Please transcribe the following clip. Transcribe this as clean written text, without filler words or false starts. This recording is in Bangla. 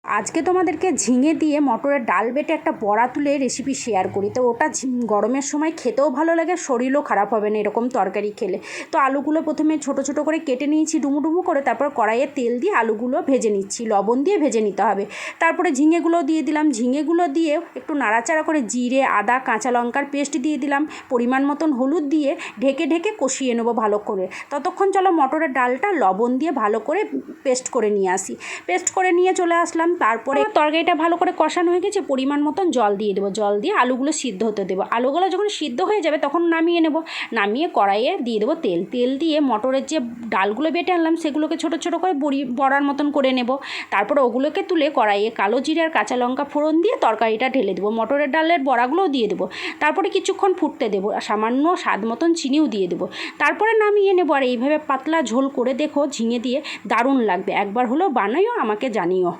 আজকে তোমাদেরকে ঝিঙে দিয়ে মটরের ডাল বেটে একটা বড়া তুলে রেসিপি শেয়ার করি। তো ওটা গরমের সময় খেতেও ভালো লাগে, শরীরও খারাপ হবে না এরকম তরকারি খেলে। তো আলুগুলো প্রথমে ছোট ছোট করে কেটে নিয়েছি ডুমু ডুমু করে, তারপর কড়াইয়ে তেল দিয়ে আলুগুলো ভেজে নিচ্ছি, লবণ দিয়ে ভেজে নিতে হবে। তারপরে ঝিঙেগুলো দিয়ে দিলাম, ঝিঙেগুলো দিয়ে একটু নাড়াচাড়া করে জিরে আদা কাঁচা লঙ্কার পেস্ট দিয়ে দিলাম, পরিমাণ মতন হলুদ দিয়ে ঢেকে ঢেকে কষিয়ে নেবো ভালো করে। ততক্ষণ চলো মটরের ডালটা লবণ দিয়ে ভালো করে পেস্ট করে নিয়ে আসি। পেস্ট করে নিয়ে চলে আসলাম। তারপরে তরকারিটা ভালো করে কষানো হয়ে গেছে, পরিমাণ মতন জল দিয়ে দেবো, জল দিয়ে আলুগুলো সিদ্ধ হতে দেবো। আলুগুলো যখন সিদ্ধ হয়ে যাবে তখন নামিয়ে নেব। নামিয়ে কড়াইয়ে দিয়ে দেবো তেল, তেল দিয়ে মটরের যে ডালগুলো বেটে আনলাম সেগুলোকে ছোটো ছোটো করে বড়ার মতন করে নেব। তারপরে ওগুলোকে তুলে কড়াইয়ে কালো জিরে আর কাঁচা লঙ্কা ফোড়ন দিয়ে তরকারিটা ঢেলে দেবো, মটরের ডালের বড়াগুলোও দিয়ে দেবো। তারপরে কিছুক্ষণ ফুটতে দেবো, সামান্য স্বাদ মতন চিনিও দিয়ে দেবো। তারপরে নামিয়ে নেবো। আর এইভাবে পাতলা ঝোল করে দেখো ঝিঙে দিয়ে দারুণ লাগবে, একবার হলেও বানাইও, আমাকে জানিও।